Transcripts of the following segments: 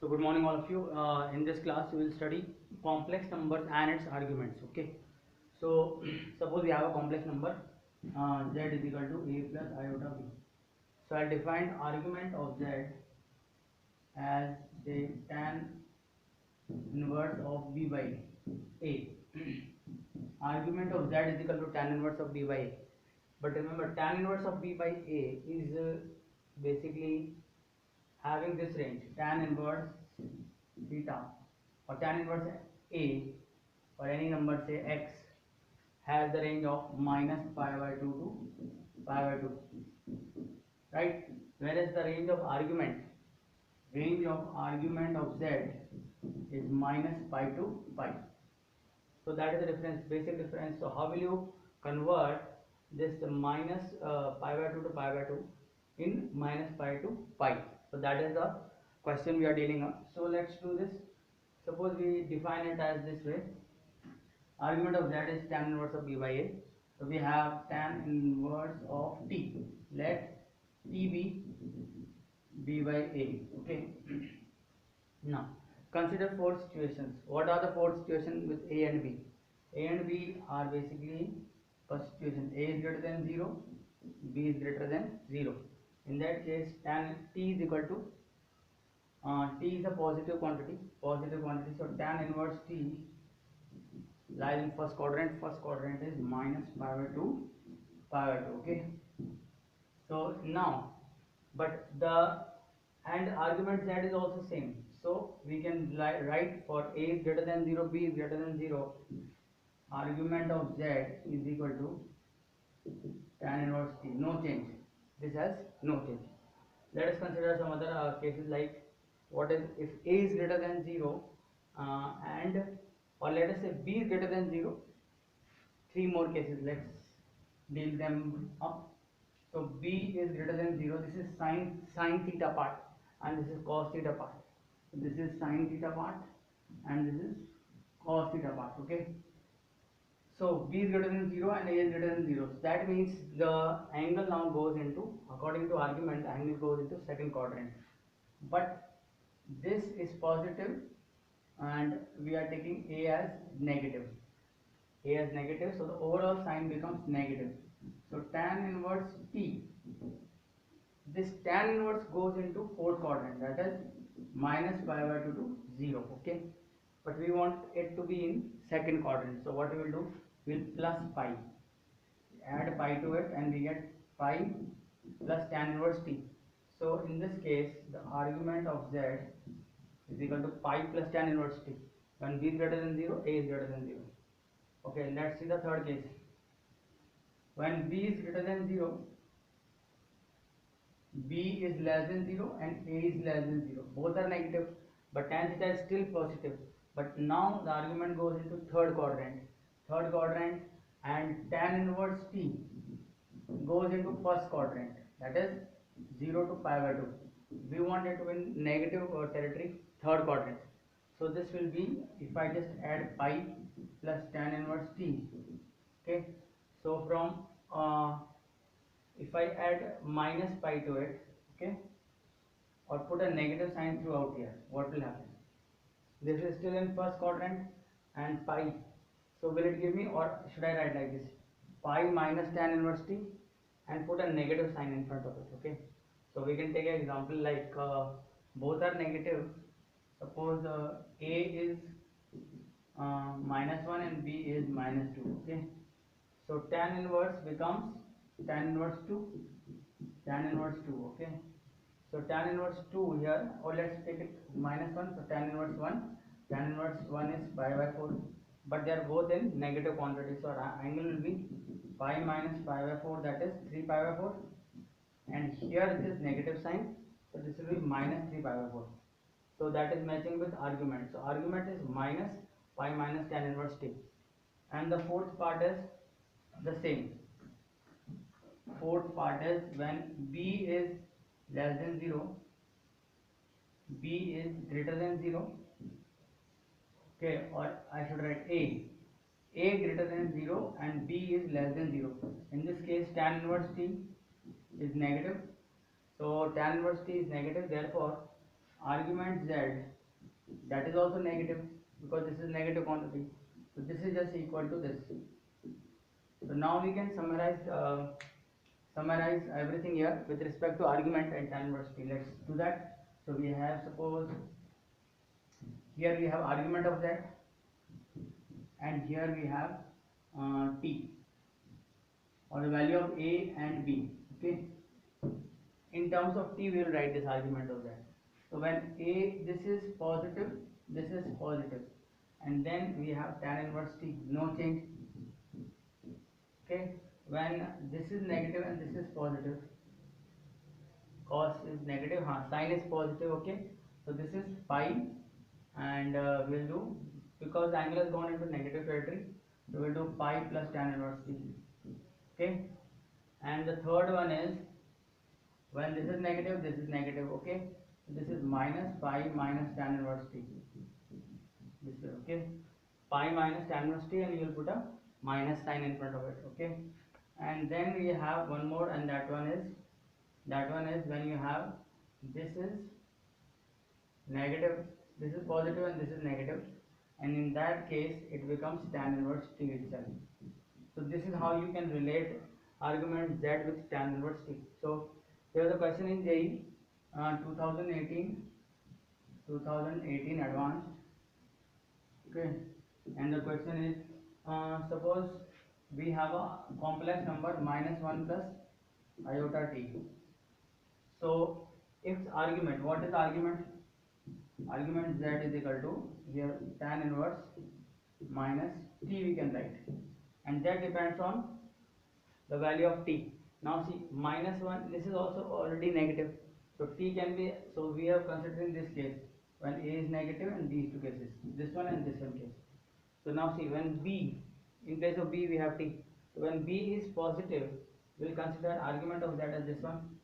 So good morning all of you. In this class we will study complex numbers and its arguments. Okay. So suppose we have a complex number z is equal to a plus iota b. So I'll define argument of z as the tan inverse of b by a. Argument of z is equal to tan inverse of b by a. But remember, tan inverse of b by a is basically having this range, tan inverse theta or tan inverse a or any number say x has the range of minus pi by 2 to pi by 2, right? Whereas the range of argument of z is minus pi to pi. So that is the difference, basic difference. So how will you convert this minus pi by 2 to pi by 2 in minus pi to pi? So that is the question we are dealing on. So let's do this. Suppose we define it as this way. Argument of z is tan inverse of b by a. So we have tan inverse of t. Let t be b by a. Okay. Now consider four situations. What are the four situations with a and b? A and b are basically first situation, a is greater than 0, b is greater than 0. In that case, tan t is equal to t is a positive quantity. So tan inverse t lies in first quadrant. First quadrant is minus pi by 2 pi by 2. Okay. So now, but the and argument z is also same. So we can write for a is greater than 0, b is greater than 0. Argument of z is equal to tan inverse t. No change. This has no change. Let us consider some other cases, like what is if a is greater than 0 and or let us say b is greater than 0. Three more cases, let's deal them up. So b is greater than 0. This is sine theta part and this is cos theta part. So this is sine theta part and this is cos theta part. Okay. So b is greater than 0 and a is greater than 0. So that means the angle now goes into, according to argument, angle goes into second quadrant. But this is positive and we are taking a as negative. A as negative, so the overall sign becomes negative. So tan inverse t, this tan inverse goes into fourth quadrant, that is minus pi by 2 to 0. Okay, but we want it to be in second quadrant. So what we will do, we will plus pi, add pi to it and we get pi plus tan inverse t. So in this case, the argument of z is equal to pi plus tan inverse t. When b is greater than 0, a is greater than 0. Okay, let's see the third case. When b is greater than 0, b is less than 0 and a is less than 0. Both are negative, but tan theta is still positive. But now the argument goes into third quadrant. And tan inverse t goes into first quadrant, that is 0 to pi by 2. We want it to be in negative territory, third quadrant. So this will be, if I just add pi plus tan inverse t. Okay, so from if I add minus pi to it, okay, or put a negative sign throughout here, what will happen? This is still in first quadrant and pi. So will it give me, or should I write like this, pi minus tan inverse t and put a negative sign in front of it? Okay, so we can take an example like both are negative. Suppose a is minus 1 and b is minus 2. Okay, so tan inverse becomes tan inverse 2. Okay, so tan inverse 2 here, or let's take it minus 1. So tan inverse 1 is pi by 4, but they are both in negative quantity. So our angle will be pi minus pi by 4, that is 3 pi by 4, and here it is negative sign, so this will be minus 3 pi by 4. So that is matching with argument. So argument is minus pi minus tan inverse t, and the fourth part is the same. Fourth part is when b is less than 0, b is greater than 0. Okay, or I should write a greater than 0 and b is less than 0. In this case, tan inverse t is negative. So tan inverse t is negative, therefore argument z, that is also negative because this is negative quantity, so this is just equal to this. So now we can summarize everything here with respect to argument and tan inverse t. Let's do that. So we have, suppose here we have argument of z, and here we have t, or the value of a and b. Okay, in terms of t we will write this argument of z. So when a, this is positive, this is positive, and then we have tan inverse t, no change. Okay, when this is negative and this is positive, cos is negative, sine is positive. Okay, so this is pi, and we'll do, because the angle has gone into negative territory, so we'll do pi plus tan inverse t. Okay, and the third one is when this is negative, this is negative. Okay, so this is minus pi minus tan inverse t, this way. Okay, pi minus tan inverse t, and you will put a minus sign in front of it. Okay, and then we have one more, and that one is when you have, this is negative, this is positive, and this is negative, and in that case it becomes tan inverse t itself. So this is how you can relate argument z with tan inverse t. So there was a question in JEE 2018 advanced. Okay, and the question is, suppose we have a complex number minus 1 plus iota t. So its argument, what is argument? Argument z is equal to, here tan inverse minus t we can write, and that depends on the value of t. Now see, minus 1, this is also already negative, so t can be, so we are considering this case when a is negative, and these two cases, this one and this one case. So now see, when b, in place of b we have t, so when b is positive, we'll consider argument of z as this one,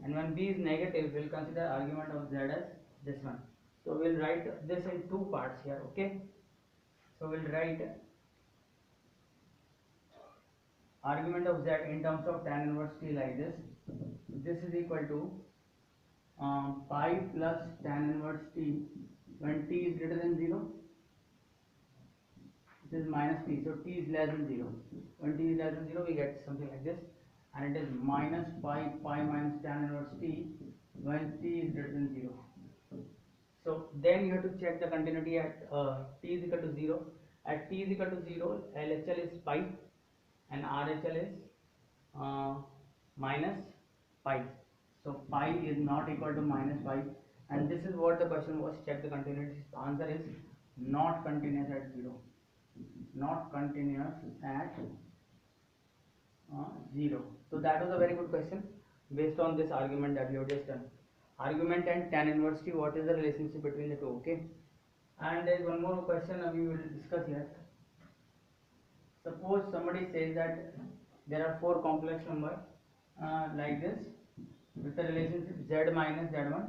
and when b is negative, we'll consider argument of z as this one. So we'll write this in two parts here. Okay, so we'll write argument of z in terms of tan inverse t like this. This is equal to pi plus tan inverse t when t is greater than 0. This is minus t, so t is less than 0. When t is less than 0, we get something like this, and it is minus pi minus tan inverse t when t is greater than 0. So then you have to check the continuity at t is equal to 0. At t is equal to 0, LHL is pi and RHL is minus pi. So pi is not equal to minus pi, and this is what the question was, check the continuity. The answer is not continuous at 0. Not continuous at 0. So that was a very good question based on this argument that we have just done. Argument and tan inverse t, what is the relationship between the two? Okay, and there is one more question we will discuss here. Suppose somebody says that there are four complex numbers like this with the relationship z minus z1,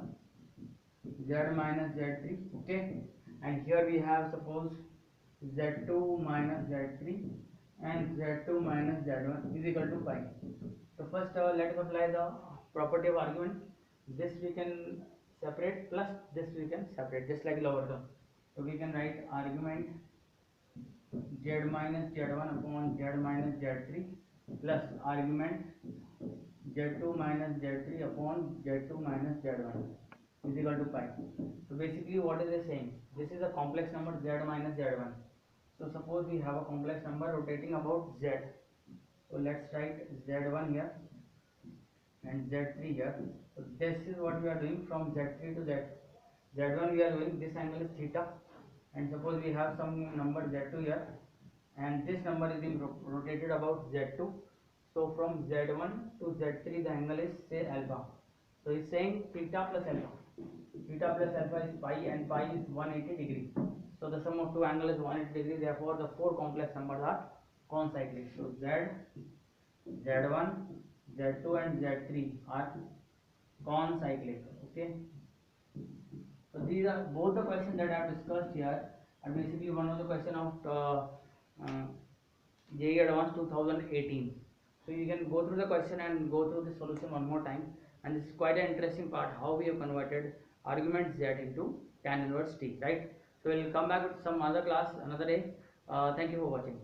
z minus z3. Okay, and here we have, suppose z2 minus z3 and z2 minus z1 is equal to pi. So first let us apply the property of argument. This we can separate, plus this we can separate, just like logarithm. So we can write argument z minus z1 upon z minus z3 plus argument z2 minus z3 upon z2 minus z1 is equal to pi. So basically what is it saying? This is a complex number z minus z1. So suppose we have a complex number rotating about z. So let's write z1 here and z3 here. So this is what we are doing from z3 to z1. We are doing, this angle is theta, and suppose we have some number z2 here, and this number is being rotated about z2. So from z1 to z3 the angle is, say, alpha. So it's saying theta plus alpha. Theta plus alpha is pi, and pi is 180 degree. So the sum of two angles is 180 degree. Therefore the four complex numbers are concyclic. So z1, z2 and z3 are concyclic. Okay, so these are both the questions that I have discussed here, and basically one of the question of JEE Advanced 2018. So you can go through the question and go through the solution one more time, and this is quite an interesting part, how we have converted argument z into tan inverse t, right? So we'll come back with some other class another day. Thank you for watching.